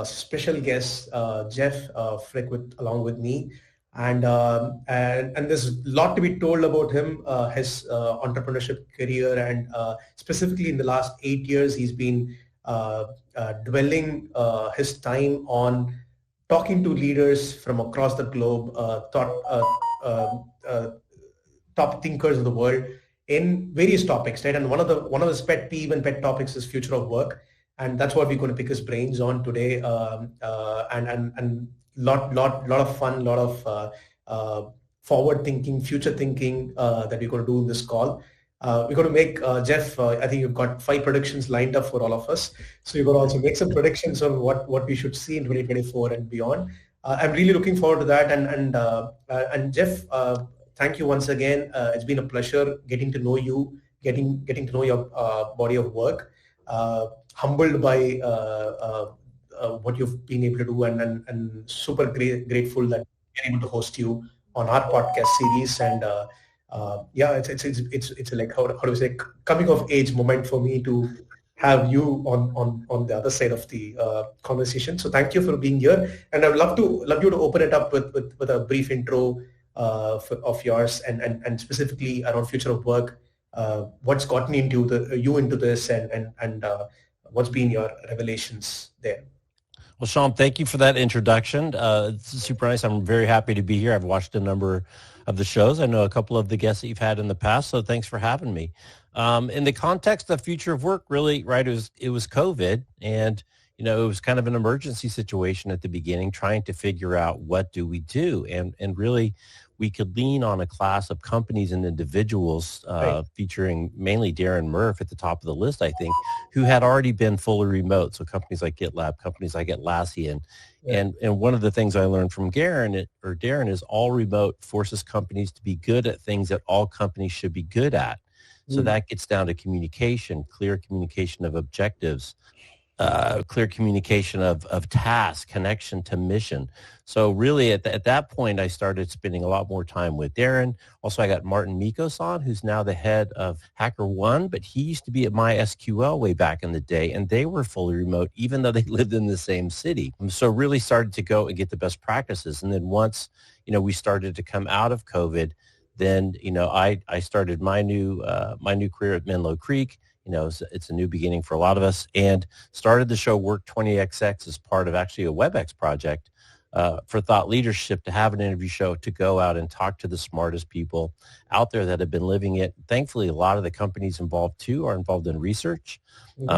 special guest, Jeff Frick, along with me. And there's a lot to be told about him, his entrepreneurship career, and specifically in the last 8 years, he's been dwelling his time on talking to leaders from across the globe, uh, top thinkers of the world in various topics, right? And one of his pet peeve and pet topics is future of work, and that's what we're going to pick his brains on today. And lot of fun, lot of forward thinking, future thinking that we're going to do in this call. We're going to make Jeff. I think you've got 5 predictions lined up for all of us. So you're going to also make some predictions on what we should see in 2024 and beyond. I'm really looking forward to that. And Jeff, thank you once again. It's been a pleasure getting to know you, getting to know your body of work. Humbled by what you've been able to do, and super grateful that we're able to host you on our podcast series. And yeah, it's like how do we say, coming of age moment for me to have you on the other side of the conversation. So thank you for being here, and I'd love you to open it up with a brief intro of yours, and specifically around future of work. What's gotten into this, and what's been your revelations there? Well, Shyam, thank you for that introduction. It's super nice. I'm very happy to be here. I've watched a number of the shows. I know a couple of the guests that you've had in the past, so thanks for having me. In the context of future of work, really, right, it was COVID, and it was kind of an emergency situation at the beginning, trying to figure out what do we do, and really we could lean on a class of companies and individuals, right, featuring mainly Darren Murph at the top of the list, I think, who had already been fully remote. So companies like GitLab, companies like Atlassian. Yeah. And one of the things I learned from Darren is all remote forces companies to be good at things that all companies should be good at. So that gets down to communication, clear communication of objectives, clear communication of task, connection to mission. So really at that point, I started spending a lot more time with Darren. Also, I got Martin Mikos on, who's now the head of HackerOne, but he used to be at MySQL way back in the day, and they were fully remote, even though they lived in the same city. So really started to go and get the best practices. And then once, we started to come out of COVID, then, I started my new career at Menlo Creek. It's a new beginning for a lot of us, and started the show Work 20XX as part of actually a WebEx project for thought leadership, to have an interview show to go out and talk to the smartest people out there that have been living it. Thankfully, a lot of the companies involved too are involved in research.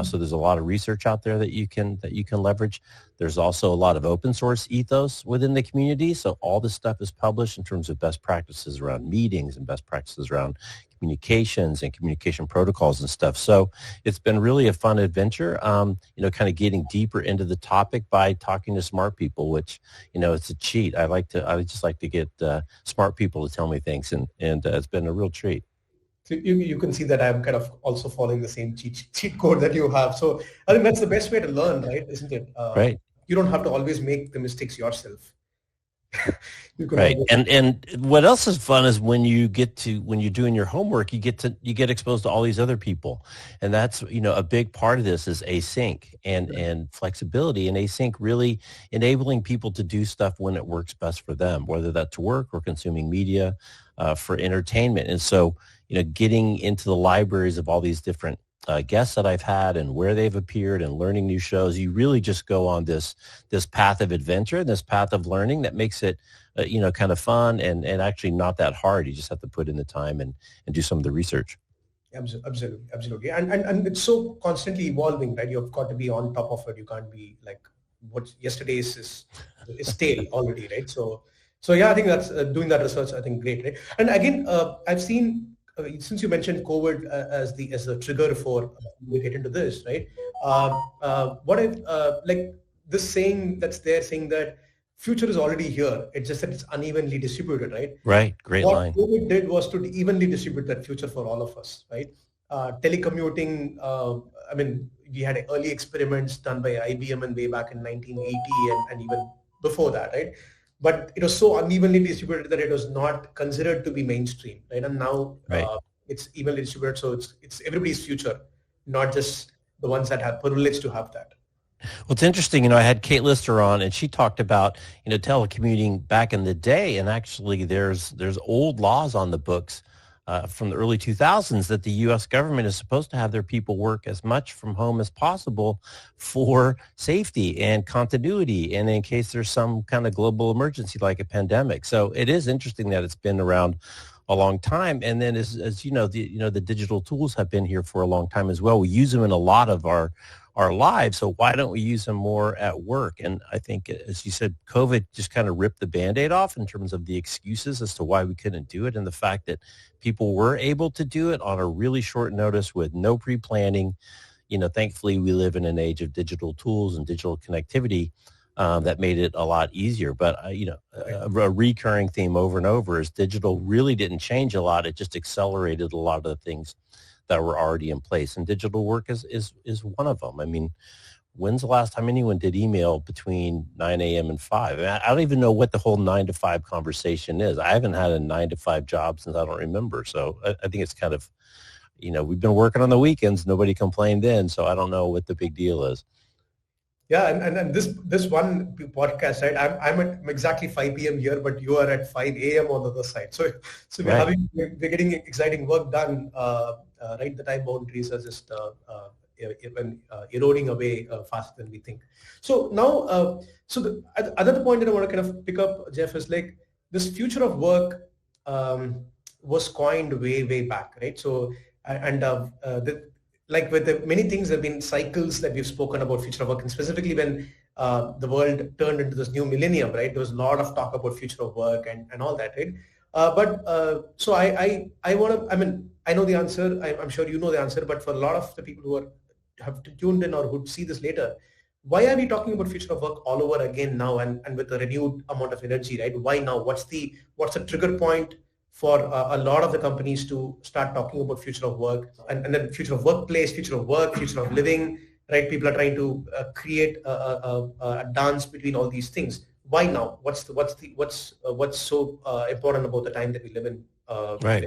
So there's a lot of research out there that you can leverage. There's also a lot of open source ethos within the community. So all this stuff is published in terms of best practices around meetings and best practices around communications and communication protocols and stuff. So it's been really a fun adventure, kind of getting deeper into the topic by talking to smart people, which, it's a cheat. I just like to get smart people to tell me things, and it's been a real treat. So you can see that I'm kind of also following the same cheat code that you have. So I think that's the best way to learn, right? Isn't it? Right. You don't have to always make the mistakes yourself. Right. And what else is fun is when you're doing your homework, you get exposed to all these other people. And that's, a big part of this is async and flexibility, and async really enabling people to do stuff when it works best for them, whether that's work or consuming media for entertainment. And so, getting into the libraries of all these different guests that I've had and where they've appeared and learning new shows, you really just go on this path of adventure, this path of learning that makes it, kind of fun and actually not that hard. You just have to put in the time and do some of the research. Absolutely. And it's so constantly evolving, right? You've got to be on top of it. You can't be like what yesterday is stale already, right? So yeah, I think that's doing that research, I think, great, right? And again, I've seen, since you mentioned COVID as a trigger for we get into this, right? What I've like this saying that's there, saying that future is already here. It's just that it's unevenly distributed, right? Right. Great line. What COVID did was to evenly distribute that future for all of us, right? Telecommuting. I mean, we had early experiments done by IBM and way back in 1980 and even before that, right? But it was so unevenly distributed that it was not considered to be mainstream, right? And now it's evenly distributed, so it's everybody's future, not just the ones that have privilege to have that. Well, it's interesting. I had Kate Lister on, and she talked about, telecommuting back in the day, and actually, there's old laws on the books from the early 2000s that the U.S. government is supposed to have their people work as much from home as possible for safety and continuity, and in case there's some kind of global emergency like a pandemic. So it is interesting that it's been around a long time. And then as the digital tools have been here for a long time as well. We use them in a lot of our lives. So why don't we use them more at work? And I think, as you said, COVID just kind of ripped the Band-Aid off in terms of the excuses as to why we couldn't do it, and the fact that people were able to do it on a really short notice with no pre-planning. Thankfully, we live in an age of digital tools and digital connectivity that made it a lot easier. But, a recurring theme over and over is digital really didn't change a lot. It just accelerated a lot of the things that were already in place. And digital work is one of them. I mean, when's the last time anyone did email between 9 a.m. and 5? I don't even know what the whole 9 to 5 conversation is. I haven't had a 9 to 5 job since I don't remember. So I think it's kind of, we've been working on the weekends. Nobody complained then. So I don't know what the big deal is. Yeah, and this one podcast, right? I'm at exactly 5 p.m. here, but you are at 5 a.m. on the other side. So we're getting exciting work done. Right, the time boundaries are just eroding away faster than we think. So now, so the other point that I want to kind of pick up, Jeff, is like this future of work was coined way back, right? So like with the many things, there have been cycles that we've spoken about future of work, and specifically when the world turned into this new millennium, right? There was a lot of talk about future of work and all that, right? So I want to, I mean, I know the answer. I'm sure you know the answer, but for a lot of the people who have tuned in or who see this later, why are we talking about future of work all over again now and with a renewed amount of energy, right? Why now? What's the trigger point for a lot of the companies to start talking about future of work and then future of workplace, future of work, future of living, right? People are trying to create a dance between all these things. Why now? What's so important about the time that we live in? Right.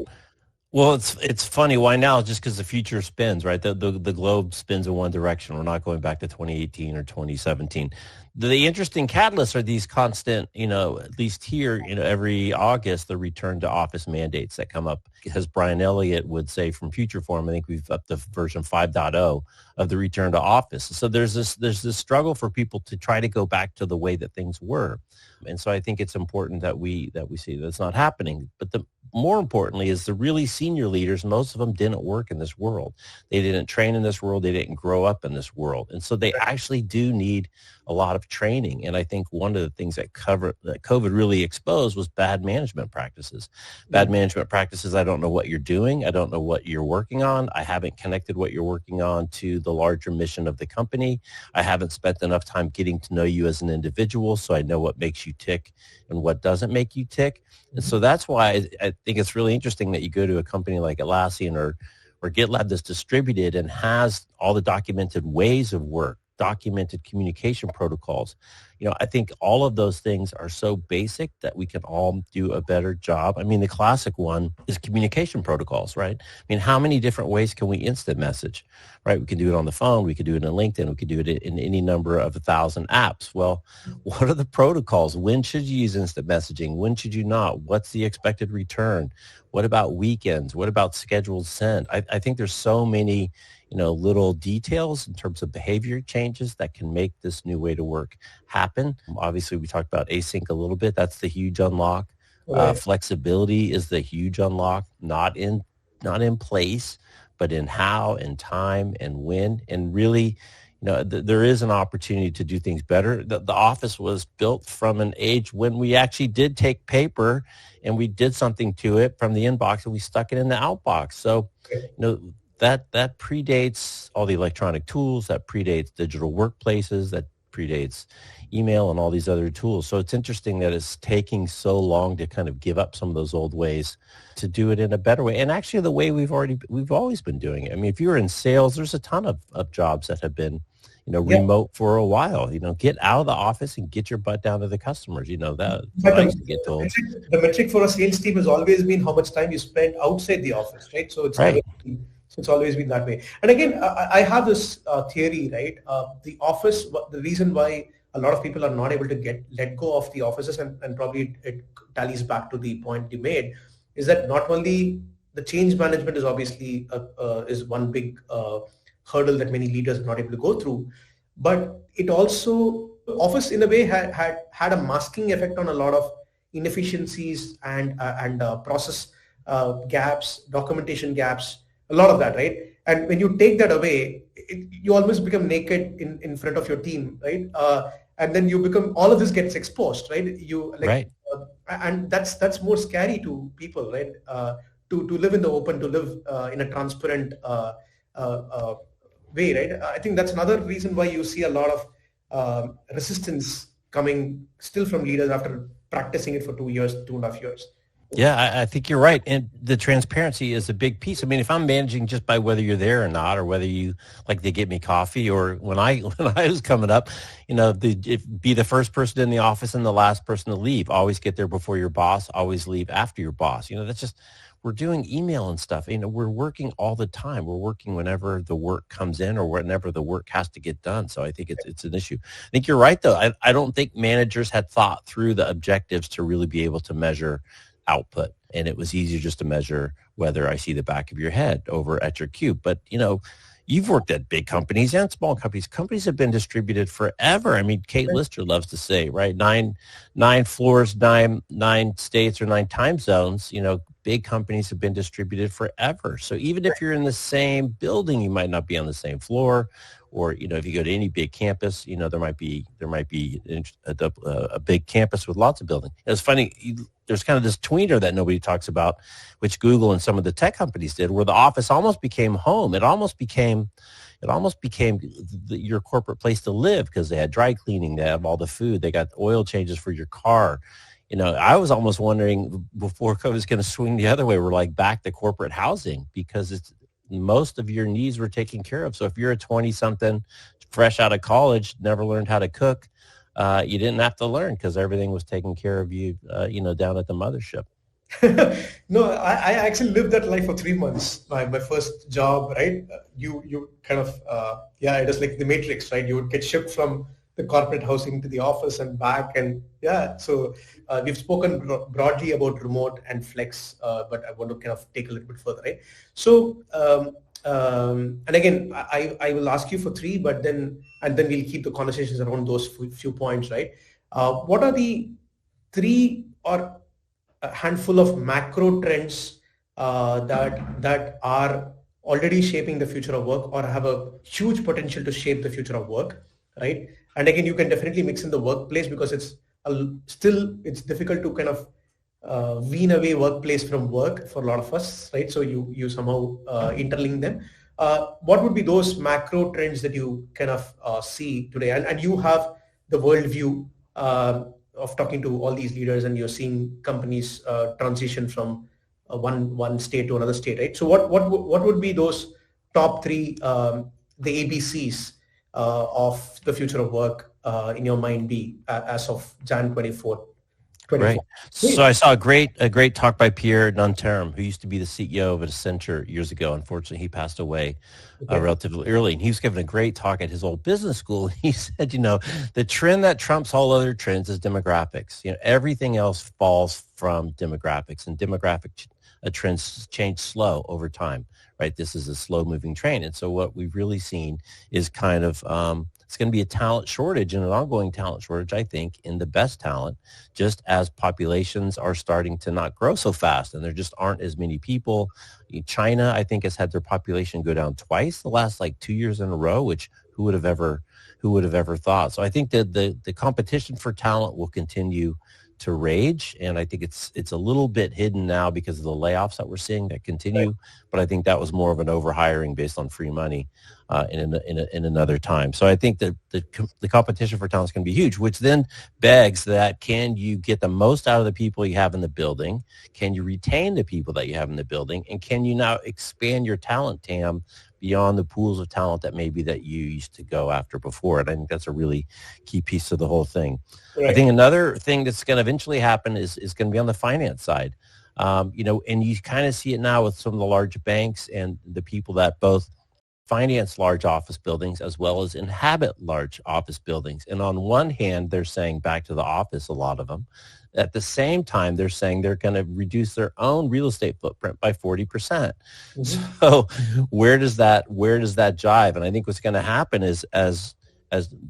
Well, it's funny. Why now? Just because the future spins, right? The globe spins in one direction. We're not going back to 2018 or 2017. The interesting catalysts are these constant, at least here, every August, the return to office mandates that come up. As Brian Elliott would say from Future Forum, I think we've up to version 5.0 of the return to office. So there's this struggle for people to try to go back to the way that things were. And so I think it's important that we see that it's not happening. But more importantly is the really senior leaders, most of them didn't work in this world. They didn't train in this world. They didn't grow up in this world. And so they actually do need a lot of training. And I think one of the things that COVID really exposed was bad management practices. Bad management practices, I don't know what you're doing. I don't know what you're working on. I haven't connected what you're working on to the larger mission of the company. I haven't spent enough time getting to know you as an individual so I know what makes you tick and what doesn't make you tick. And so that's why I think it's really interesting that you go to a company like Atlassian or GitLab that's distributed and has all the documented ways of work, documented communication protocols. I think all of those things are so basic that we can all do a better job. I mean, the classic one is communication protocols, right? I mean, how many different ways can we instant message, right? We can do it on the phone. We could do it in LinkedIn. We could do it in any number of 1,000 apps. Well, what are the protocols? When should you use instant messaging? When should you not? What's the expected return? What about weekends? What about scheduled send? I think there's so many little details in terms of behavior changes that can make this new way to work happen. Obviously, we talked about async a little bit. That's the huge unlock. Right. Flexibility is the huge unlock, not in place, but in how and time and when. And really, there is an opportunity to do things better. The office was built from an age when we actually did take paper and we did something to it from the inbox and we stuck it in the outbox. So, that predates all the electronic tools, that predates digital workplaces, that predates email and all these other tools. So it's interesting that it's taking so long to kind of give up some of those old ways to do it in a better way. And actually the way we've always been doing it. I mean, if you're in sales, there's a ton of jobs that have been, remote for a while. Get out of the office and get your butt down to the customers. That I used to get told. The metric for a sales team has always been how much time you spend outside the office, right? So it's right. It's always been that way. And again, I have this theory, right? The office, the reason why a lot of people are not able to get let go of the offices, and probably it tallies back to the point you made, is that not only the change management is obviously is one big hurdle that many leaders are not able to go through, but it also office in a way had a masking effect on a lot of inefficiencies and process gaps, documentation gaps, a lot of that, right? And when you take that away, you almost become naked in front of your team, right? And then you become, all of this gets exposed, right? You like, Right. and that's more scary to people, right? To live in the open, to live in a transparent way, right? I think that's another reason why you see a lot of resistance coming still from leaders after practicing it for 2 years, 2.5 years. Yeah, I think you're right. And the transparency is a big piece. I mean, if I'm managing just by whether you're there or not, or whether you like to get me coffee, or when I when I was coming up, be the first person in the office and the last person to leave. Always get there before your boss. Always leave after your boss. That's just, we're doing email and stuff. We're working all the time. We're working whenever the work comes in or whenever the work has to get done. So I think it's an issue. I think you're right, though. I don't think managers had thought through the objectives to really be able to measure output. And it was easier just to measure whether I see the back of your head over at your cube. But, you've worked at big companies and small companies. Companies have been distributed forever. I mean, Kate Lister loves to say, right? Nine floors, nine states, or 9 time zones. Big companies have been distributed forever. So even if you're in the same building, you might not be on the same floor. Or, if you go to any big campus, there might be a big campus with lots of buildings. It's funny. There's kind of this tweener that nobody talks about, which Google and some of the tech companies did, where the office almost became home. It almost became your corporate place to live, because they had dry cleaning, they have all the food, they got oil changes for your car. I was almost wondering before COVID was going to swing the other way, we're like back to corporate housing, because most of your needs were taken care of. So if you're a 20-something fresh out of college, never learned how to cook, you didn't have to learn, because everything was taken care of you, down at the mothership. No, I actually lived that life for 3 months. My first job, right? You kind of, it was like the Matrix, right? You would get shipped from the corporate housing to the office and back. And so we've spoken broadly about remote and flex, but I want to kind of take a little bit further, right? So, and again, I will ask you for 3, but then we'll keep the conversations around those few points, right? What are the 3 or a handful of macro trends that are already shaping the future of work, or have a huge potential to shape the future of work, right? And again, you can definitely mix in the workplace, because it's difficult to kind of wean away workplace from work for a lot of us, right? So you somehow interlink them. What would be those macro trends that you kind of see today? And you have the worldview of talking to all these leaders, and you're seeing companies transition from one state to another state, right? So what would be those top 3, the ABCs of the future of work in your mind be as of Jan 24? Right. So I saw a great talk by Pierre Nunterum, who used to be the CEO of Accenture years ago. Unfortunately, he passed away relatively early. And he was giving a great talk at his old business school. He said, the trend that trumps all other trends is demographics. Everything else falls from demographics, and demographic trends change slow over time, right? This is a slow moving train. And so what we've really seen is kind of, it's going to be a talent shortage, and an ongoing talent shortage, I think, in the best talent, just as populations are starting to not grow so fast, and there just aren't as many people. China, I think, has had their population go down twice the last 2 years in a row, which who would have ever thought? So I think that the competition for talent will continue to rage, and I think it's a little bit hidden now because of the layoffs that we're seeing that continue. But I think that was more of an overhiring based on free money in another time. So I think that the competition for talent is going to be huge, which then begs that, can you get the most out of the people you have in the building? Can you retain the people that you have in the building? And can you now expand your talent TAM beyond the pools of talent that maybe that you used to go after before? And I think that's a really key piece of the whole thing. Right. I think another thing that's going to eventually happen is going to be on the finance side. And you kind of see it now with some of the large banks and the people that both finance large office buildings as well as inhabit large office buildings. And on one hand, they're saying back to the office, a lot of them. At the same time, they're saying they're going to reduce their own real estate footprint by 40%. Mm-hmm. So where does that jive? And I think what's going to happen is as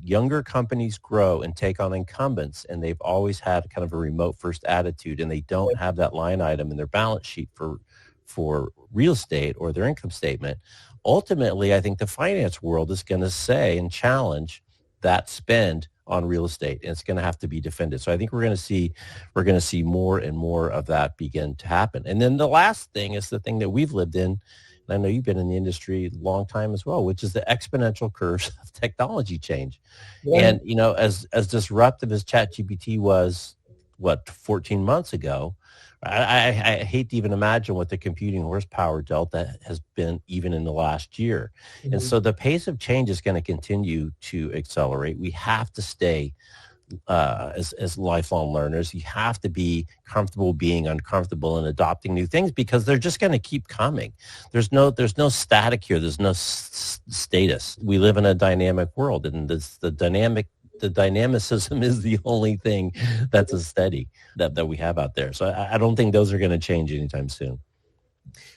younger companies grow and take on incumbents, and they've always had kind of a remote first attitude, and they don't have that line item in their balance sheet for real estate or their income statement, ultimately, I think the finance world is going to say and challenge that spend on real estate, and it's going to have to be defended. So I think we're going to see more and more of that begin to happen. And then the last thing is the thing that we've lived in, and I know you've been in the industry a long time as well, which is the exponential curve of technology change. Yeah. And as disruptive as ChatGPT was, 14 months ago, I hate to even imagine what the computing horsepower delta has been even in the last year. Mm-hmm. And so the pace of change is going to continue to accelerate. We have to stay as lifelong learners. You have to be comfortable being uncomfortable and adopting new things, because they're just going to keep coming. There's no static here. There's no status. We live in a dynamic world, and the dynamicism is the only thing that's a steady that we have out there. So I don't think those are going to change anytime soon.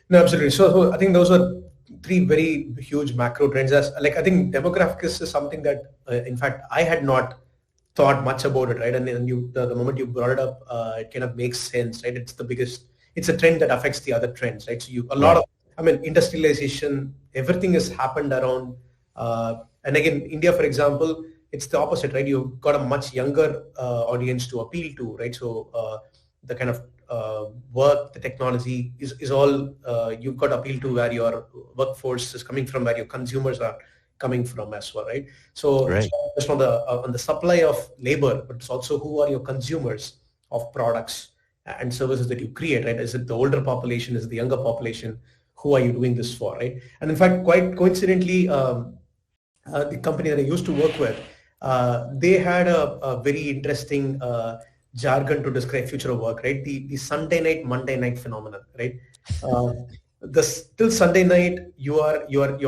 No, absolutely. So I think those are three very huge macro trends. I think demographics is something that, in fact, I had not thought much about it, right? And the moment you brought it up, it kind of makes sense, right? It's a trend that affects the other trends, right? So industrialization, everything has happened around, and again, India, for example, it's the opposite, right? You've got a much younger audience to appeal to, right? So the kind of work, the technology is all you've got to appeal to, where your workforce is coming from, where your consumers are coming from as well, right? So right. It's not on the supply of labor, but it's also who are your consumers of products and services that you create, right? Is it the older population? Is it the younger population? Who are you doing this for, right? And in fact, quite coincidentally, the company that I used to work with, they had a very interesting jargon to describe future of work, right? The Sunday night, Monday night phenomenon, right? Till Sunday night, you're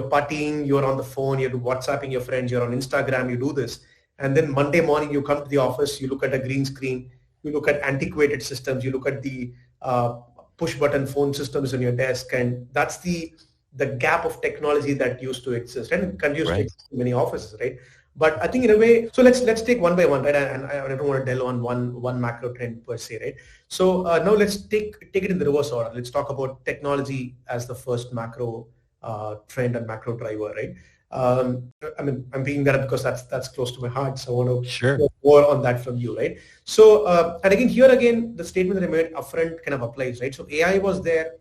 partying, you're on the phone, you're WhatsApping your friends, you're on Instagram, you do this, and then Monday morning you come to the office, you look at a green screen, you look at antiquated systems, you look at the push button phone systems on your desk, and that's the gap of technology that used to exist and continues to exist in many offices, right? But I think in a way, so let's take one by one, right? And I don't want to delve on one macro trend per se, right? So now let's take it in the reverse order. Let's talk about technology as the first macro trend and macro driver, right? I'm being that because that's close to my heart, so I want to hear more on that from you, right? So and again, the statement that I made upfront kind of applies, right? So AI was there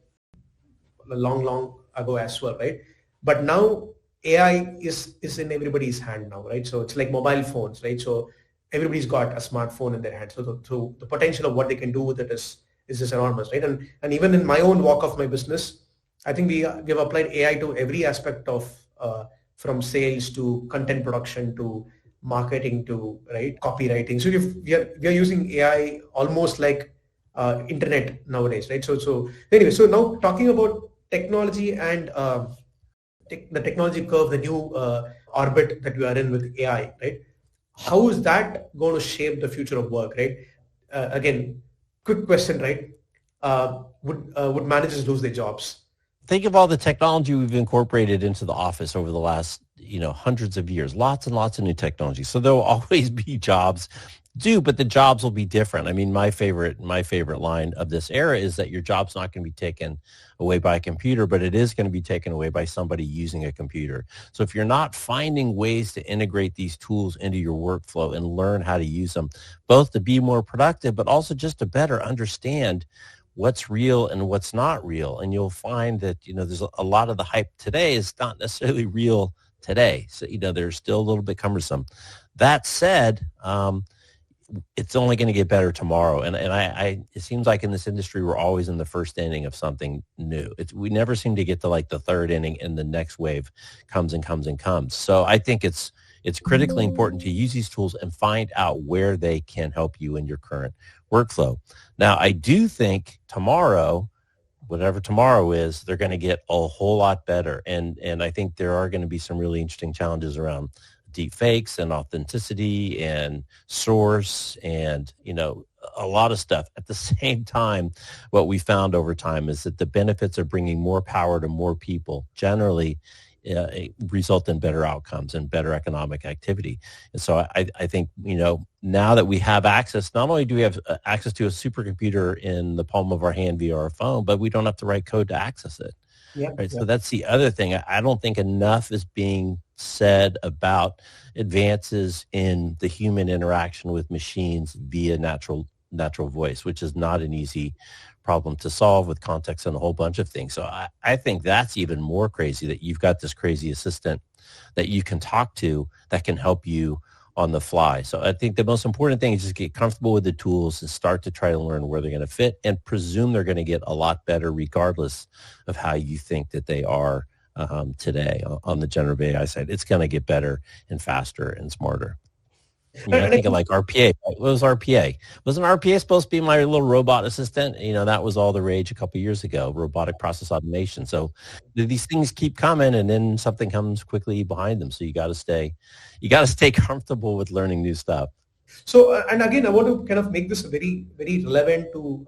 long ago as well, right? But now AI is in everybody's hand now, right? So it's like mobile phones, right? So everybody's got a smartphone in their hand. So the potential of what they can do with it is just enormous, right? And even in my own walk of my business, I think we have applied AI to every aspect of from sales to content production to marketing to copywriting. So we are using AI almost like internet nowadays, right? So anyway, so now talking about technology and the technology curve, the new orbit that we are in with AI, right? How is that going to shape the future of work, right? Again, quick question, right? Would managers lose their jobs? Think of all the technology we've incorporated into the office over the last, hundreds of years, lots and lots of new technology. So there will always be jobs but the jobs will be different. I mean, my favorite line of this era is that your job's not going to be taken away by a computer, but it is going to be taken away by somebody using a computer. So if you're not finding ways to integrate these tools into your workflow and learn how to use them, both to be more productive, but also just to better understand what's real and what's not real. And you'll find that, there's a lot of the hype today is not necessarily real today. So, they're still a little bit cumbersome. That said, it's only going to get better tomorrow. And it seems like in this industry, we're always in the first inning of something new. We never seem to get to like the third inning and the next wave comes and comes and comes. So I think it's It's critically important to use these tools and find out where they can help you in your current workflow. Now, I do think tomorrow, whatever tomorrow is, they're going to get a whole lot better. And I think there are going to be some really interesting challenges around deep fakes and authenticity and source and, a lot of stuff. At the same time, what we found over time is that the benefits of bringing more power to more people generally result in better outcomes and better economic activity. And so I think, now that we have access, not only do we have access to a supercomputer in the palm of our hand via our phone, but we don't have to write code to access it. Yeah, right. yeah. So that's the other thing. I don't think enough is being said about advances in the human interaction with machines via natural voice, which is not an easy problem to solve with context and a whole bunch of things. So I think that's even more crazy, that you've got this crazy assistant that you can talk to that can help you on the fly. So I think the most important thing is just get comfortable with the tools and start to try to learn where they're going to fit and presume they're going to get a lot better regardless of how you think that they are today on the generative AI side. It's going to get better and faster and smarter. I think of like RPA. What was RPA? Wasn't RPA supposed to be my little robot assistant? That was all the rage a couple of years ago, robotic process automation. So these things keep coming, and then something comes quickly behind them. So you got to stay comfortable with learning new stuff. So, and again, I want to kind of make this very, very relevant to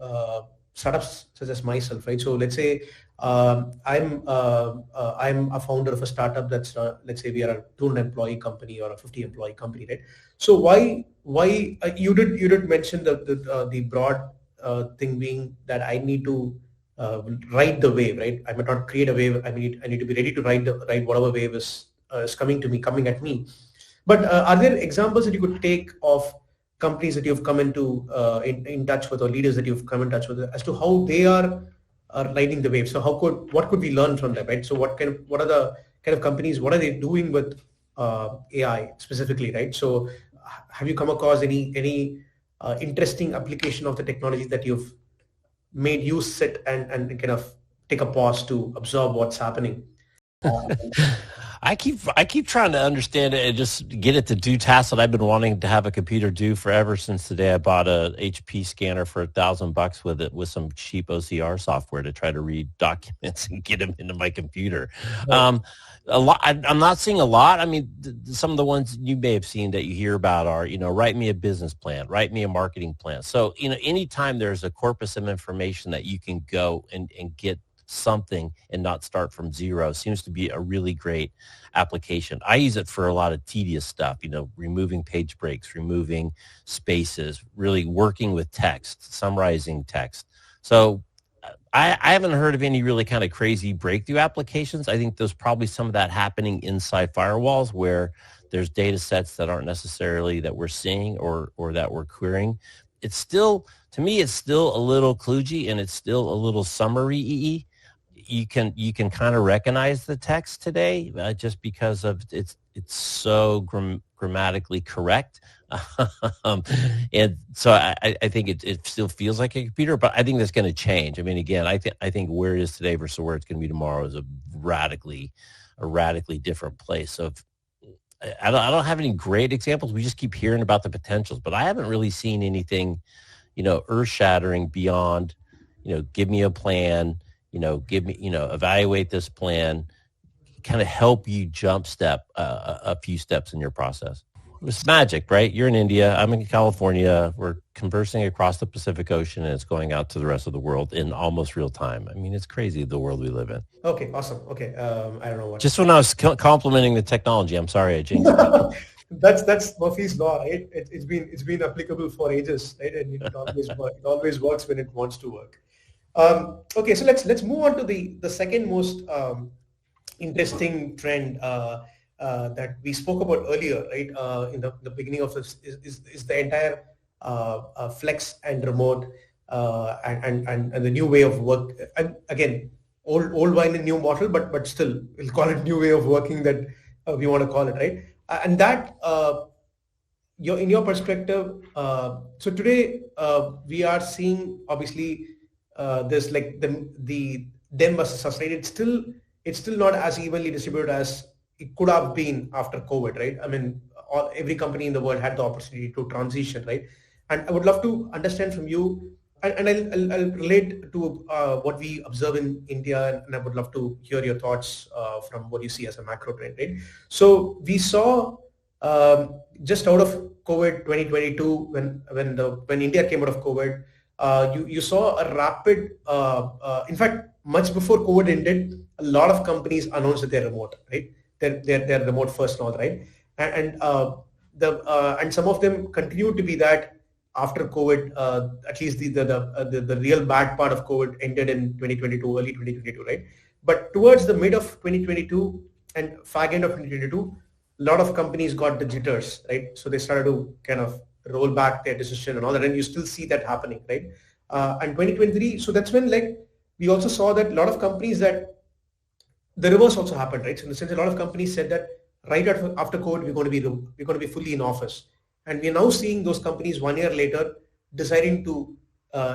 startups such as myself, right? So let's say I'm a founder of a startup that's let's say we are a 200 employee company or a 50 employee company, right? So why you did mention the broad thing being that I need to ride the wave, right? I might not create a wave. I need to be ready to ride whatever wave is coming at me. But are there examples that you could take of companies that you've come into in touch with, or leaders that you've come in touch with, as to how they are riding the wave? So what could we learn from them, right? So what are the kind of companies, what are they doing with AI specifically, right? So have you come across any interesting application of the technology that you've made you sit and kind of take a pause to absorb what's happening? I keep trying to understand it and just get it to do tasks that I've been wanting to have a computer do forever since the day I bought a HP scanner for $1,000 with some cheap OCR software to try to read documents and get them into my computer. Right. A lot. I'm not seeing a lot. I mean, some of the ones you may have seen that you hear about are, write me a business plan, write me a marketing plan. So, anytime there's a corpus of information that you can go and get something and not start from zero seems to be a really great application. I use it for a lot of tedious stuff, removing page breaks, removing spaces, really working with text, summarizing text. So I haven't heard of any really kind of crazy breakthrough applications. I think there's probably some of that happening inside firewalls where there's data sets that aren't necessarily that we're seeing or that we're querying. It's still, to me, it's still a little kludgy and it's still a little summary-y. You can kind of recognize the text today just because of it's so grammatically correct. And so I think it still feels like a computer, but I think that's going to change. I mean, again, I think where it is today versus where it's going to be tomorrow is a radically different place. So I don't have any great examples. We just keep hearing about the potentials, but I haven't really seen anything, earth-shattering beyond, give me a plan, give me, evaluate this plan, kind of help you jump step a few steps in your process. It's magic, right? You're in India. I'm in California. We're conversing across the Pacific Ocean, and it's going out to the rest of the world in almost real time. I mean, it's crazy, the world we live in. Okay, awesome. Okay, I don't know what. Just when I was complimenting the technology, I'm sorry I jinxed it. That's Murphy's law, right? It's been applicable for ages, right? And it always works when it wants to work. Okay, so let's move on to the second most interesting trend that we spoke about earlier, right? In the beginning of this is the entire flex and remote and the new way of work. And again, old wine and new bottle, but still we'll call it new way of working that we want to call it, right? And that in your perspective. So today we are seeing obviously there's like the them versus us, right? It's still not as evenly distributed as it could have been after COVID, right? I mean, every company in the world had the opportunity to transition, right? And I would love to understand from you, and I'll relate to what we observe in India, and I would love to hear your thoughts from what you see as a macro trend, right? So we saw just out of COVID 2022, when India came out of COVID, you saw a rapid, in fact, much before COVID ended, a lot of companies announced that they're remote, right? They're remote first and all, right? And some of them continue to be that after COVID. At least the real bad part of COVID ended in 2022, early 2022, right? But towards the mid of 2022 and fag end of 2022, a lot of companies got the jitters, right? So they started to kind of roll back their decision and all that, and you still see that happening, right? And 2023, so that's when like we also saw that a lot of companies that the reverse also happened, right? So in the sense, a lot of companies said that right after COVID, we're going to be fully in office, and we're now seeing those companies 1 year later deciding to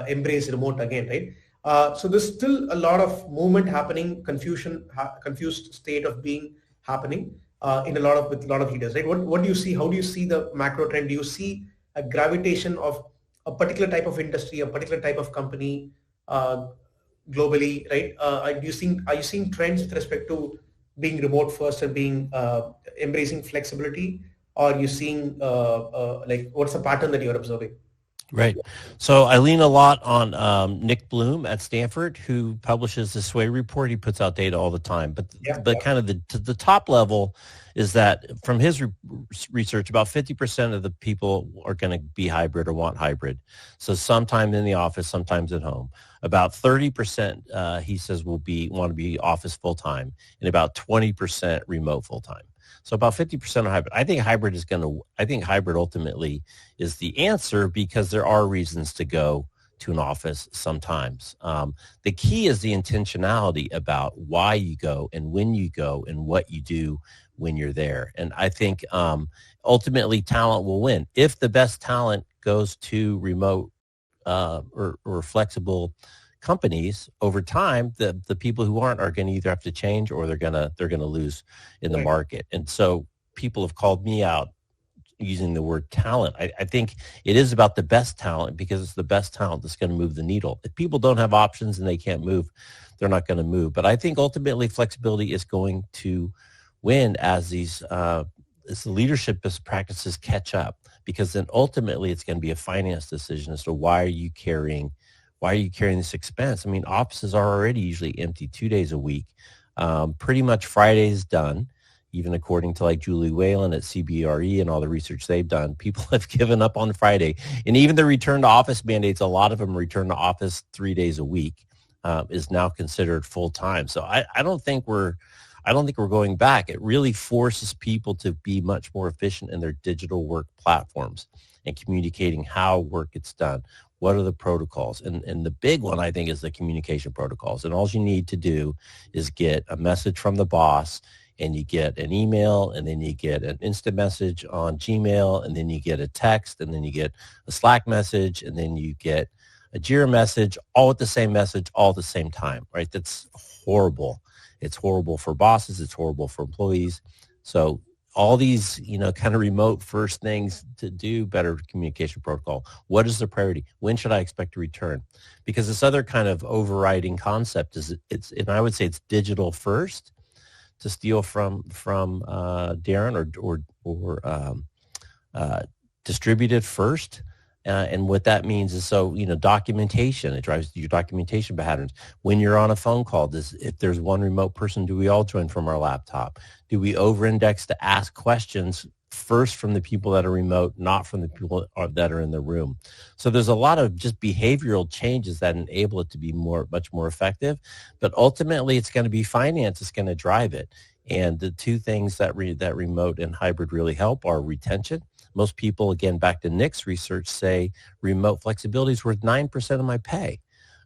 embrace remote again, right? So there's still a lot of movement happening, confused state of being happening with a lot of leaders, right? What do you see? How do you see the macro trend? Do you see a gravitation of a particular type of industry, a particular type of company? Globally, right? Are you seeing trends with respect to being remote first and being embracing flexibility, or are you seeing like what's the pattern that you're observing? Right. So I lean a lot on Nick Bloom at Stanford, who publishes the Sway report. He puts out data all the time. But kind of the top level is that from his research, about 50% of the people are going to be hybrid or want hybrid. So sometime in the office, sometimes at home. About 30%, he says, want to be office full time, and about 20% remote full time. So about 50% are hybrid. I think hybrid ultimately is the answer, because there are reasons to go to an office sometimes. The key is the intentionality about why you go and when you go and what you do when you're there. And I think ultimately talent will win. If the best talent goes to remote or flexible companies, over time, the people who aren't are going to either have to change, or they're going to lose in the market. And so people have called me out using the word talent. I think it is about the best talent, because it's the best talent that's going to move the needle. If people don't have options and they can't move, they're not going to move. But I think ultimately flexibility is going to win as the leadership best practices catch up, because then ultimately it's going to be a finance decision as to why are you carrying this expense? I mean, offices are already usually empty 2 days a week. Pretty much Friday's done, even according to like Julie Whalen at CBRE and all the research they've done. People have given up on Friday. And even the return to office mandates, a lot of them return to office 3 days a week, is now considered full time. So I don't think we're going back. It really forces people to be much more efficient in their digital work platforms and communicating how work gets done. What are the protocols? And the big one, I think, is the communication protocols. And all you need to do is get a message from the boss, and you get an email, and then you get an instant message on Gmail, and then you get a text, and then you get a Slack message, and then you get a Jira message, all with the same message, all at the same time, right? That's horrible. It's horrible for bosses. It's horrible for employees. So all these, kind of remote first things to do better communication protocol. What is the priority? When should I expect to return? Because this other kind of overriding concept is and I would say it's digital first, to steal from Darren, or distributed first. And what that means is, documentation, it drives your documentation patterns. When you're on a phone call, if there's one remote person, do we all join from our laptop? Do we over-index to ask questions first from the people that are remote, not from the people that are in the room? So there's a lot of just behavioral changes that enable it to be much more effective. But ultimately, it's going to be finance that's going to drive it. And the two things that remote and hybrid really help are retention. Most people, again, back to Nick's research, say remote flexibility is worth 9% of my pay.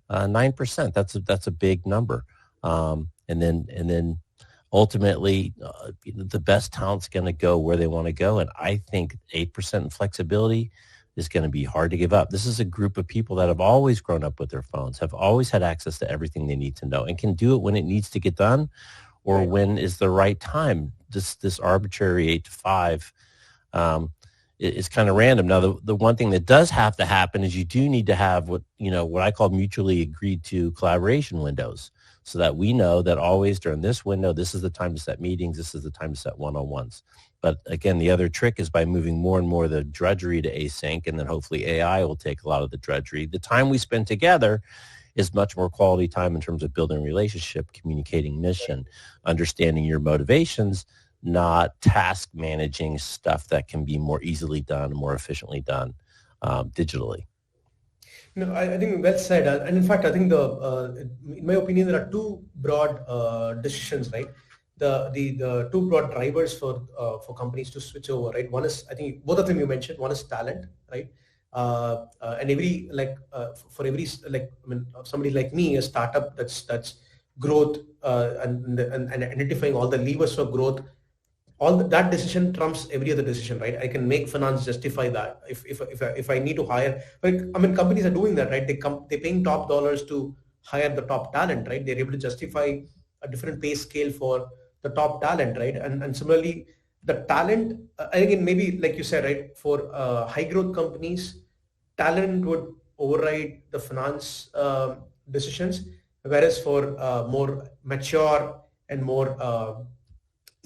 9%. That's a big number. And then ultimately, the best talent's going to go where they want to go. And I think 8% flexibility is going to be hard to give up. This is a group of people that have always grown up with their phones, have always had access to everything they need to know, and can do it when it needs to get done, or Right. when is the right time. This arbitrary 8 to 5 is kind of random. Now, the one thing that does have to happen is you do need to have what I call mutually agreed to collaboration windows, so that we know that always during this window, this is the time to set meetings, this is the time to set one-on-ones. But again, the other trick is by moving more and more of the drudgery to async, and then hopefully AI will take a lot of the drudgery. The time we spend together is much more quality time in terms of building a relationship, communicating mission, understanding your motivations, not task managing stuff that can be more easily done, more efficiently done digitally. No, I think well said. And in fact, I think in my opinion, there are two broad decisions, right? The two broad drivers for companies to switch over, right? One is, I think both of them you mentioned. One is talent, right? And for every somebody like me, a startup that's growth and identifying all the levers for growth, that decision trumps every other decision, right? I can make finance justify that if I need to hire, like, I mean, companies are doing that, right? They're paying top dollars to hire the top talent, right? They're able to justify a different pay scale for the top talent, right? And similarly, the talent, again, maybe like you said, right, for high growth companies, talent would override the finance decisions, whereas for more mature and more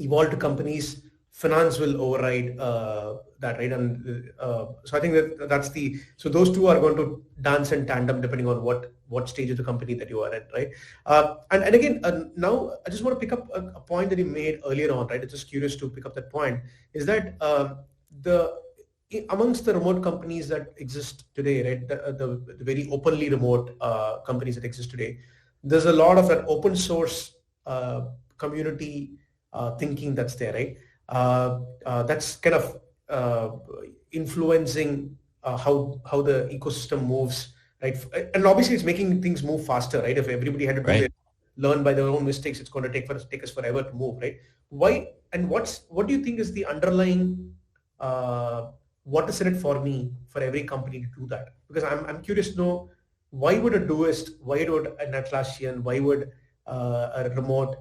evolved companies, finance will override that, right? And so I think so those two are going to dance in tandem depending on what stage of the company that you are at, right? And again, now I just want to pick up a point that you made earlier on, right? I'm just curious to pick up that point, is that the amongst the remote companies that exist today, right, the very openly remote companies that exist today, there's a lot of that open source community thinking that's there, right? That's kind of influencing how the ecosystem moves, right? And obviously, it's making things move faster, right? If everybody had to do it, learn by their own mistakes, it's going to take us forever to move, right? Why and what do you think is the underlying what is in it for me for every company to do that? Because I'm curious to know, why would a Doist, why would an Atlassian, why would a remote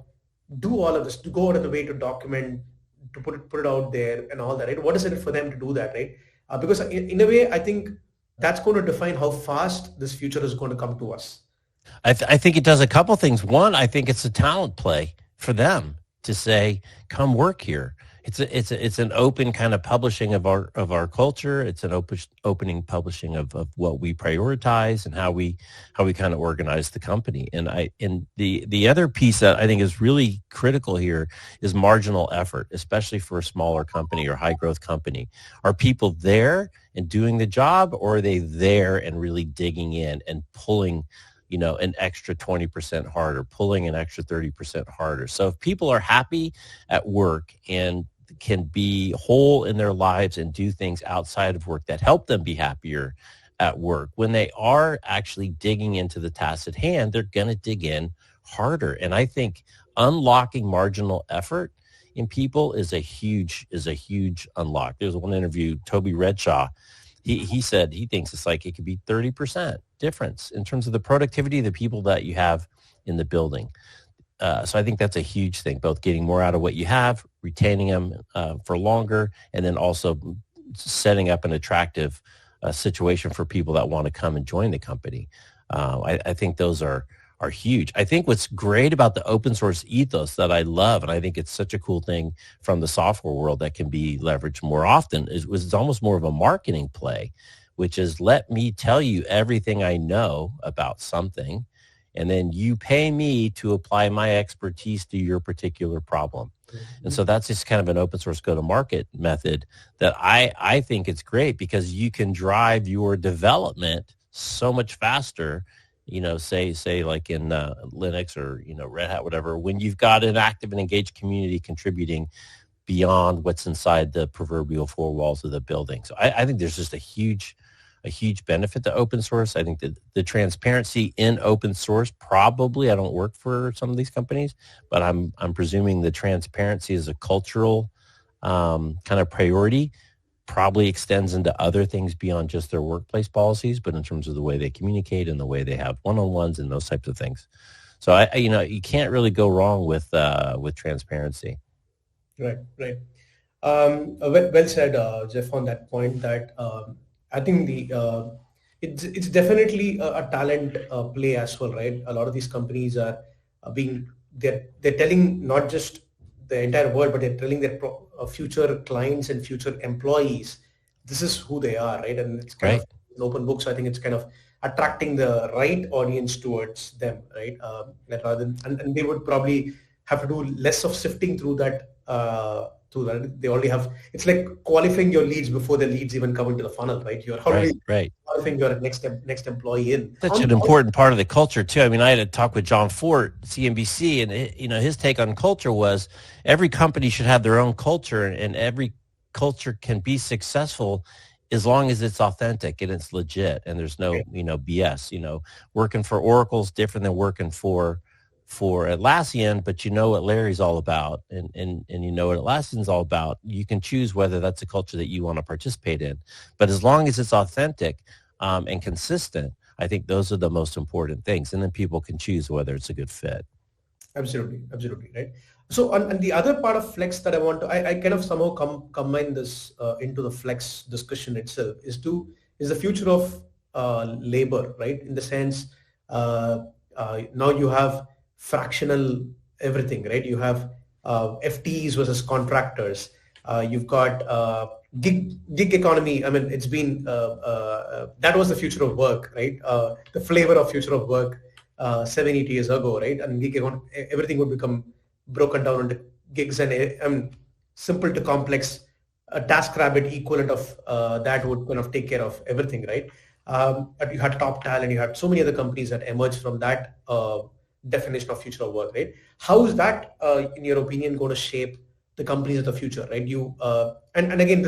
do all of this, to go out of the way to document, to put it out there and all that, right? What is it for them to do that, right? Because in a way, I think that's going to define how fast this future is going to come to us. I think it does a couple things. One, I think it's a talent play for them to say, come work here. It's an open kind of publishing of our culture. It's an opening publishing of what we prioritize and how we kind of organize the company. And the other piece that I think is really critical here is marginal effort, especially for a smaller company or high growth company. Are people there and doing the job, or are they there and really digging in and pulling an extra 20% harder, pulling an extra 30% harder? So if people are happy at work and can be whole in their lives and do things outside of work that help them be happier at work, when they are actually digging into the task at hand, they're going to dig in harder. And I think unlocking marginal effort in people is a huge unlock. There's one interview, Toby Redshaw, he said he thinks it's like it could be 30% difference in terms of the productivity of the people that you have in the building. So I think that's a huge thing, both getting more out of what you have, retaining them for longer, and then also setting up an attractive situation for people that want to come and join the company. I think those are huge. I think what's great about the open source ethos that I love, and I think it's such a cool thing from the software world that can be leveraged more often, is almost more of a marketing play, which is, let me tell you everything I know about something, and then you pay me to apply my expertise to your particular problem. Mm-hmm. And so that's just kind of an open source go-to-market method that I think it's great, because you can drive your development so much faster, say like in Linux or, Red Hat, whatever, when you've got an active and engaged community contributing beyond what's inside the proverbial four walls of the building. So I think there's just a huge benefit to open source. I think that the transparency in open source, probably, I don't work for some of these companies, but I'm presuming the transparency is a cultural kind of priority, probably extends into other things beyond just their workplace policies, but in terms of the way they communicate and the way they have one-on-ones and those types of things. So you can't really go wrong with transparency. Right. Well said, Jeff, on that point. That I think it's definitely a talent play as well, right? A lot of these companies are they're telling not just the entire world, but they're telling their future clients and future employees this is who they are, right? And it's kind of Right. an open book, so I think it's kind of attracting the right audience towards them, right? Rather than and they would probably have to do less of sifting through that. Through that, they already have. It's like qualifying your leads before the leads even come into the funnel, right? You're already Right. qualifying your next employee in. Such an important part of the culture too. I mean, I had a talk with John Fort, CNBC, and his take on culture was every company should have their own culture, and every culture can be successful as long as it's authentic and it's legit, and there's no BS. Working for Oracle is different than working for Atlassian, but you know what Larry's all about, and you know what Atlassian's all about. You can choose whether that's a culture that you want to participate in, but as long as it's authentic and consistent, I think those are the most important things, and then people can choose whether it's a good fit. Absolutely, right. So, and the other part of flex that I kind of somehow combine this into the flex discussion itself is the future of labor, right? In the sense, now you have fractional everything, right? You have FTEs versus contractors. You've got gig economy. I mean, it's been that was the future of work, right? The flavor of future of work 7-8 years ago, right? And everything would become broken down into gigs and simple to complex. A TaskRabbit equivalent of that would kind of take care of everything, right? But you had top talent, you had so many other companies that emerged from that definition of future of work, right? How is that, in your opinion, going to shape the companies of the future, right? And again,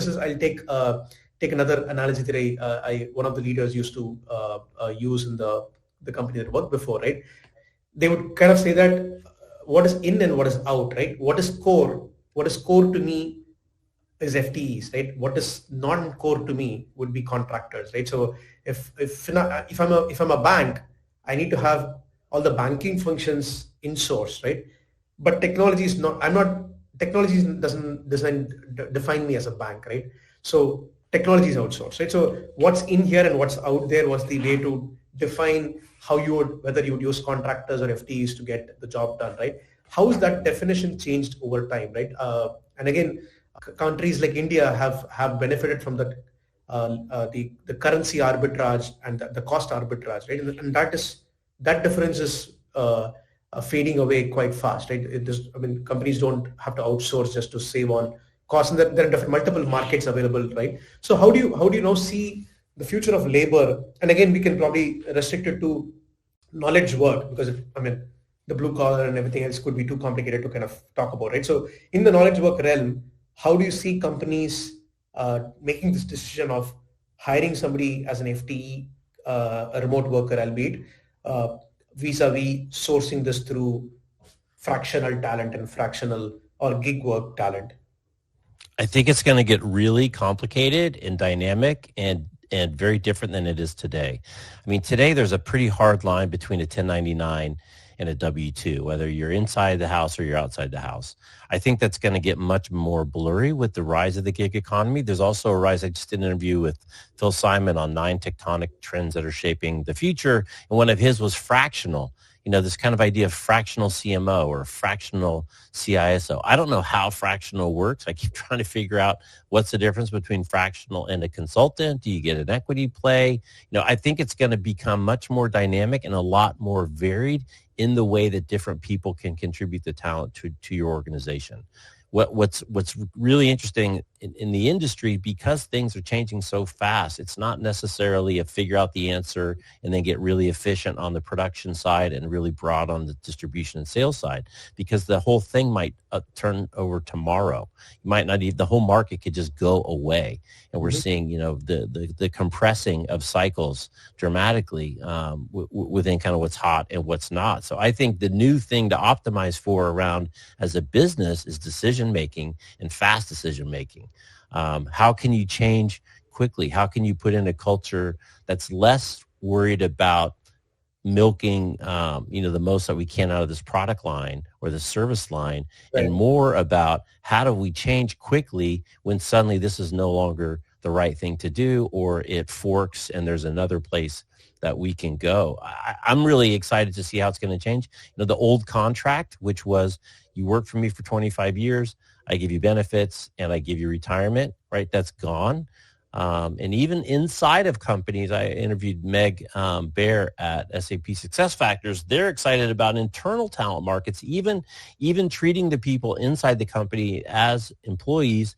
I'll take another analogy that one of the leaders used to use in the company that worked before, right? They would kind of say that what is in and what is out, right? What is core to me is FTEs, right? What is non-core to me would be contractors, right? So if I'm a bank, I need to have all the banking functions in-source, right? But technology doesn't define me as a bank, right? So technology is outsourced, right? So what's in here and what's out there was the way to define whether you would use contractors or FTEs to get the job done, right? How has that definition changed over time, right? And again, countries like India have benefited from the currency arbitrage and the cost arbitrage, right? And that difference is fading away quite fast, right? Companies don't have to outsource just to save on costs, and there are multiple markets available, right? So how do you now see the future of labor? And again, we can probably restrict it to knowledge work because the blue collar and everything else could be too complicated to kind of talk about, right? So in the knowledge work realm, how do you see companies making this decision of hiring somebody as an FTE, a remote worker, albeit vis-a-vis sourcing this through fractional talent and fractional or gig work talent? I think it's going to get really complicated and dynamic and very different than it is today. I mean, today there's a pretty hard line between a 1099 and a W-2, whether you're inside the house or you're outside the house. I think that's going to get much more blurry with the rise of the gig economy. There's also a rise. I just did an interview with Phil Simon on 9 tectonic trends that are shaping the future, and one of his was fractional. This kind of idea of fractional CMO or fractional CISO. I don't know how fractional works. I keep trying to figure out what's the difference between fractional and a consultant. Do you get an equity play? I think it's going to become much more dynamic and a lot more varied in the way that different people can contribute the talent to your organization. What's really interesting in the industry, because things are changing so fast, it's not necessarily a figure out the answer and then get really efficient on the production side and really broad on the distribution and sales side, because the whole thing might turn over tomorrow. You might not even, the whole market could just go away. And we're seeing, the compressing of cycles dramatically within kind of what's hot and what's not. So I think the new thing to optimize for around as a business is decision making and fast decision making. How can you change quickly? How can you put in a culture that's less worried about milking, the most that we can out of this product line or the service line, and Right. more about how do we change quickly when suddenly this is no longer the right thing to do, or it forks and there's another place that we can go. I'm really excited to see how it's going to change. The old contract, which was you work for me for 25 years, I give you benefits and I give you retirement, right? That's gone. And even inside of companies, I interviewed Meg Bear at SAP SuccessFactors. They're excited about internal talent markets, even treating the people inside the company as employees,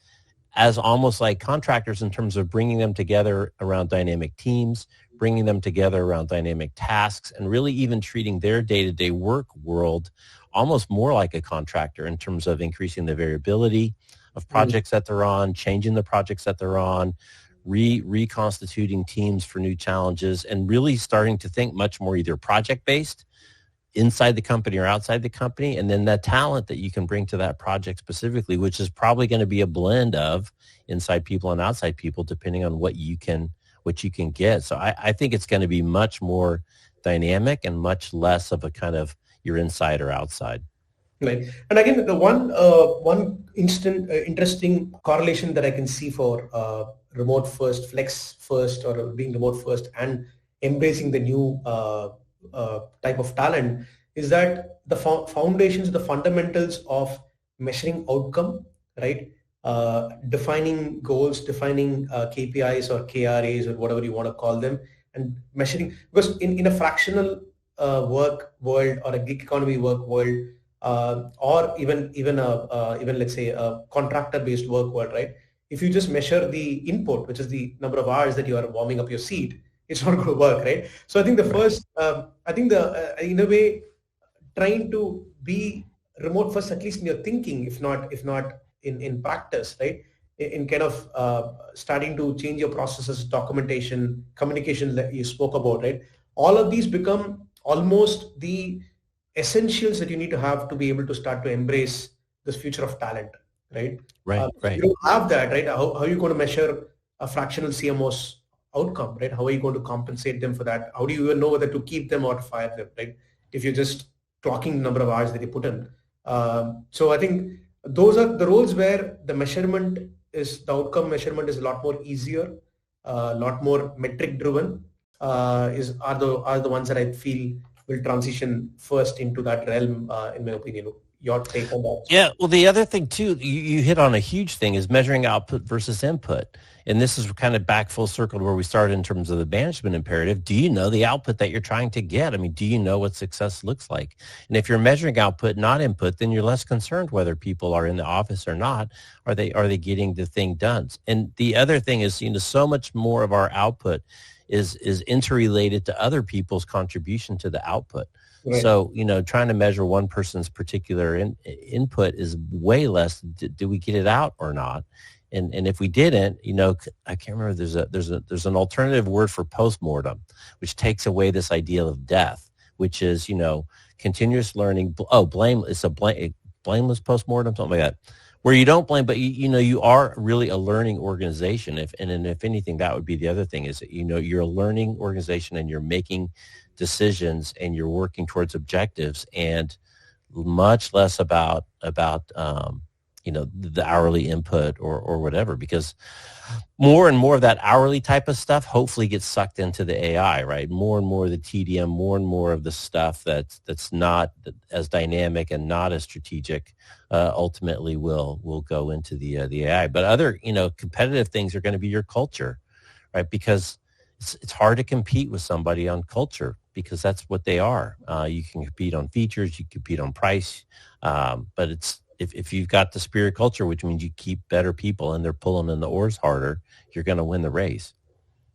as almost like contractors in terms of bringing them together around dynamic teams, bringing them together around dynamic tasks, and really even treating their day-to-day work world almost more like a contractor in terms of increasing the variability of projects that they're on, changing the projects that they're on, reconstituting teams for new challenges, and really starting to think much more either project-based inside the company or outside the company, and then that talent that you can bring to that project specifically, which is probably going to be a blend of inside people and outside people, depending on what you can get. So I think it's going to be much more dynamic and much less of a kind of you're inside or outside. Right. And again, the one interesting correlation that I can see for remote first, flex first, or being remote first, and embracing the new type of talent is that the foundations, the fundamentals of measuring outcome, right? Defining goals, defining KPIs or KRAs or whatever you want to call them, and measuring, because in a fractional work world or a gig economy work world, or even let's say a contractor-based work world, right? If you just measure the input, which is the number of hours that you are warming up your seat, it's not going to work, right? So I think the first, in a way, trying to be remote first, at least in your thinking, if not in practice, right? In kind of starting to change your processes, documentation, communication that you spoke about, right? All of these become almost the essentials that you need to have to be able to start to embrace this future of talent, right? Right. If you don't have that, right? How are you going to measure a fractional CMO's outcome, right? How are you going to compensate them for that? How do you even know whether to keep them or to fire them, right? If you're just clocking the number of hours that you put in. So I think those are the roles where the outcome measurement is a lot more easier, a lot more metric driven, are the ones that I feel will transition first into that realm, in my opinion. Your take on that? Yeah, well, the other thing too, you hit on a huge thing, is measuring output versus input. And this is kind of back full circle to where we started in terms of the management imperative. Do you know the output that you're trying to get? I mean, do you know what success looks like? And if you're measuring output, not input, then you're less concerned whether people are in the office or not. Are they getting the thing done? And the other thing is, so much more of our output is interrelated to other people's contribution to the output. Right. So, trying to measure one person's particular input is way less. Do we get it out or not? And if we didn't, I can't remember. There's an alternative word for postmortem, which takes away this idea of death, which is continuous learning. It's a blameless postmortem, something like that, where you don't blame, but you are really a learning organization. If anything, that would be the other thing, is that you're a learning organization and you're making decisions and you're working towards objectives, and much less about the hourly input or whatever, because more and more of that hourly type of stuff hopefully gets sucked into the AI, right? More and more of the TDM, more and more of the stuff that's not as dynamic and not as strategic ultimately will go into the AI. But other competitive things are going to be your culture, right? Because it's hard to compete with somebody on culture, because that's what they are. You can compete on features, you compete on price, but it's if you've got the spirit culture, which means you keep better people and they're pulling in the oars harder, you're going to win the race.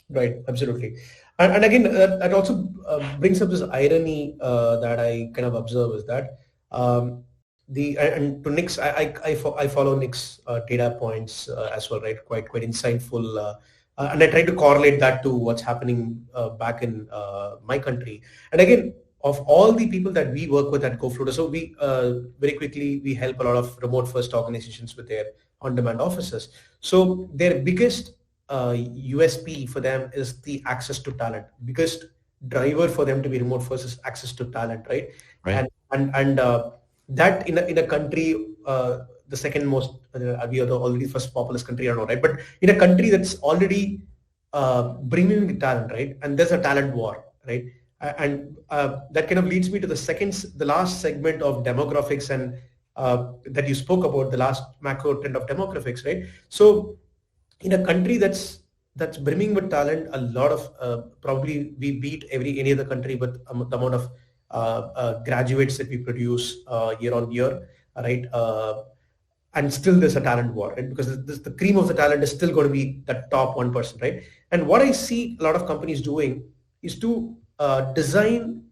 Right, absolutely. And again, that also brings up this irony that I kind of observe, is that and to Nick's, I follow Nick's data points as well, right? Quite insightful. And I try to correlate that to what's happening back in my country. And again, of all the people that we work with at GoFloaters, so we very quickly, we help a lot of remote first organizations with their on-demand offices. So their biggest USP for them is the access to talent. Biggest driver for them to be remote first is access to talent, right? Right. And that in a country, the second most, we are the already first populous country, I don't know, right? But in a country that's already bringing the talent, right? And there's a talent war, right? And that kind of leads me to the last segment of demographics and that you spoke about, the last macro trend of demographics, right? So in a country that's brimming with talent, a lot of probably we beat any other country with the amount of graduates that we produce year on year, right? And still there's a talent war, right? Because the cream of the talent is still going to be the top 1%, right? And what I see a lot of companies doing is to design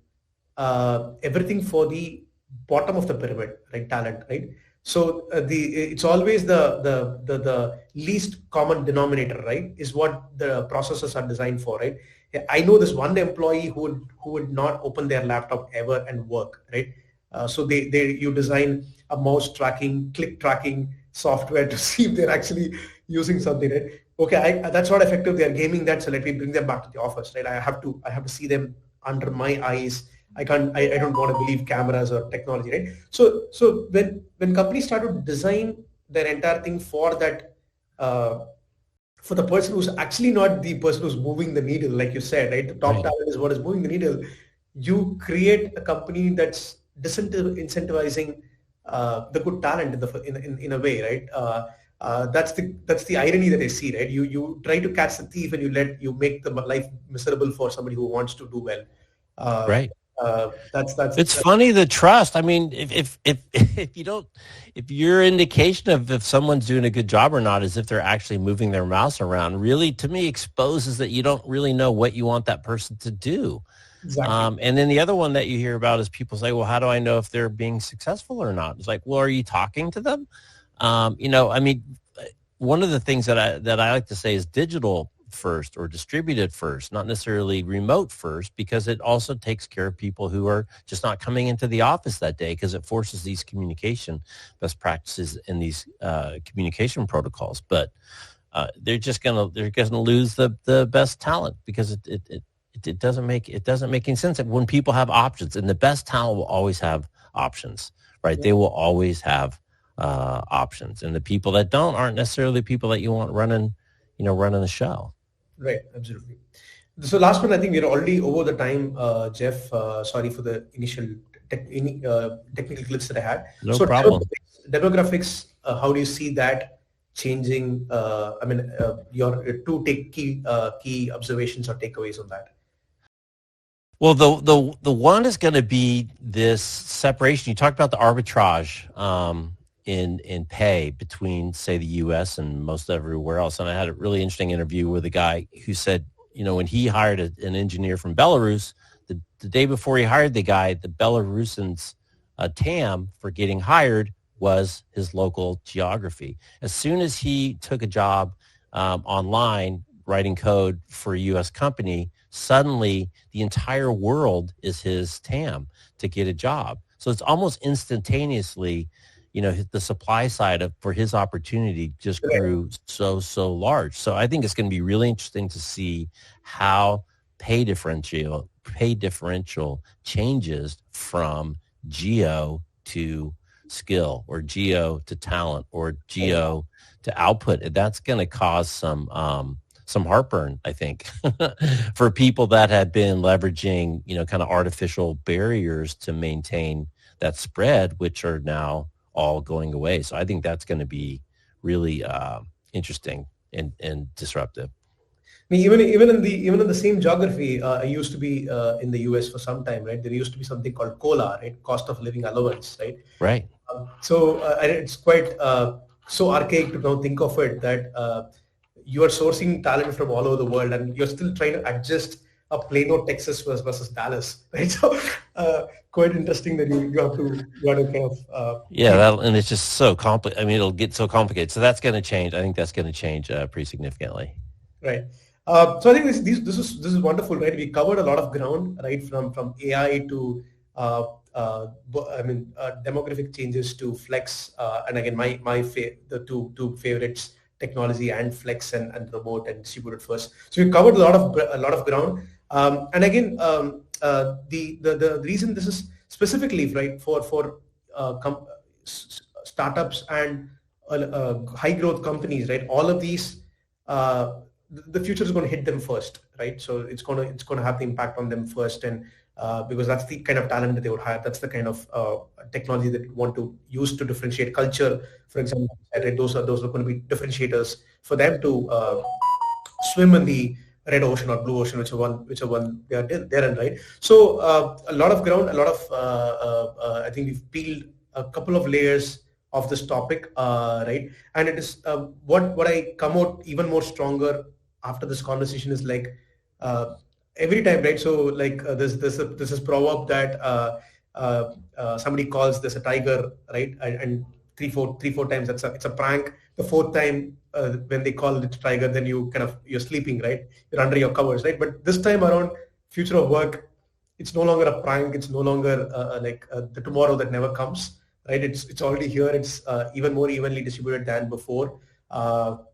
everything for the bottom of the pyramid, right? Talent, right? So it's always the least common denominator, right? Is what the processes are designed for, right? I know this one employee who would not open their laptop ever and work, right? So you design a mouse tracking, click tracking software to see if they're actually using something, right? Okay, that's not effective. They're gaming that, so let me bring them back to the office, right? I have to see them under my eyes. I don't want to believe cameras or technology, right? So when companies start to design their entire thing for that, for the person who's actually not the person who's moving the needle, like you said, right? The top talent is what is moving the needle. You create a company that's incentivizing the good talent in a way, right? That's the irony that I see, right? You try to catch the thief and you make the life miserable for somebody who wants to do well. Right. That's It's funny, the trust. I mean, if you don't, if your indication of if someone's doing a good job or not is if they're actually moving their mouse around, really, to me, exposes that you don't really know what you want that person to do. exactly And then the other one that you hear about is people say, well, how do I know if they're being successful or not? It's like, well, are you talking to them? I mean, one of the things that I like to say is digital first or distributed first, not necessarily remote first, because it also takes care of people who are just not coming into the office that day, because it forces these communication best practices and these communication protocols. But they're gonna lose the best talent, because it doesn't make any sense that when people have options, and the best talent will always have options, right? Yeah. They will always have options, and the people that don't aren't necessarily the people that you want running the show. Right, absolutely. So last one, I think we're already over the time, Jeff. Sorry for the initial technical glitch that I had. No So problem. demographics, how do you see that changing? Your two key observations or takeaways on that. Well, the one is going to be this separation. You talked about the arbitrage in pay between, say, the U.S. and most everywhere else. And I had a really interesting interview with a guy who said, when he hired an engineer from Belarus, the day before he hired the guy, the Belarusians' TAM for getting hired was his local geography. As soon as he took a job online writing code for a U.S. company, suddenly the entire world is his TAM to get a job. So it's almost instantaneously, the supply side for his opportunity just grew so large. So I think it's going to be really interesting to see how pay differential changes from geo to skill, or geo to talent, or geo to output. And that's going to cause some heartburn, I think, for people that have been leveraging, kind of artificial barriers to maintain that spread, which are now all going away. So I think that's going to be really interesting and disruptive. I mean, even in the same geography, I used to be in the US for some time, right? There used to be something called COLA, right? Cost of living allowance, right? Right. So it's quite so archaic to now think of it that you are sourcing talent from all over the world, and you're still trying to adjust a Plano, Texas versus Dallas, right? So quite interesting that you have to kind of and it's just so complicated. I mean, it'll get so complicated. So that's going to change. I think that's going to change pretty significantly. Right. So I think this is wonderful, right? We covered a lot of ground, right? From AI to demographic changes to flex, and again, the two favorites, technology and flex and remote and distributed first. So we covered a lot of ground. And again, the reason this is specifically right for startups and high growth companies, right? All of these, the future is going to hit them first, right? So it's going to have the impact on them first, and because that's the kind of talent that they would have, that's the kind of technology that we want to use to differentiate culture. For example, right, those are going to be differentiators for them to swim in the red ocean or blue ocean, whichever one they're in, right? So a lot of ground, a lot of I think we've peeled a couple of layers of this topic, right? And it is what I come out even more stronger after this conversation is like every time, right? So like there's this proverb that somebody calls this a tiger, right? And three four times it's a prank. The fourth time when they call it tiger, then you're sleeping, right? You're under your covers, right? But this time around, future of work, it's no longer a prank. It's no longer like the tomorrow that never comes, right? It's already here. It's even more evenly distributed than before,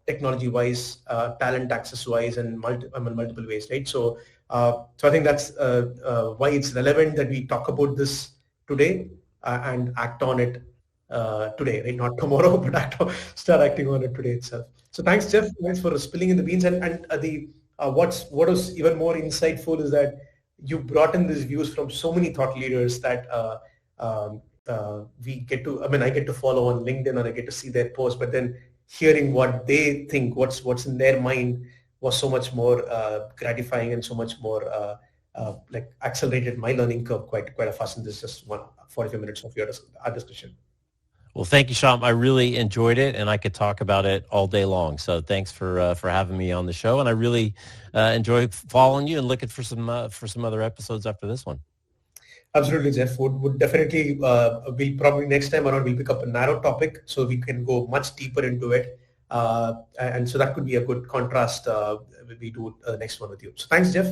technology-wise, talent access-wise, and multiple ways, right? So I think that's why it's relevant that we talk about this today and act on it today, right? Not tomorrow, but start acting on it today itself. So thanks, Jeff. Thanks for spilling in the beans. And what was even more insightful is that you brought in these views from so many thought leaders that we get to. I mean, I get to follow on LinkedIn and I get to see their posts, but then hearing what they think, what's in their mind, was so much more gratifying and so much more like accelerated my learning curve quite a fast. And this is just 45 minutes of our discussion. Well, thank you, Shyam. I really enjoyed it, and I could talk about it all day long. So thanks for having me on the show, and I really enjoy following you and looking for some other episodes after this one. Absolutely, Jeff. Would definitely we'll probably next time around we'll pick up a narrow topic so we can go much deeper into it, and so that could be a good contrast. We do next one with you. So thanks, Jeff.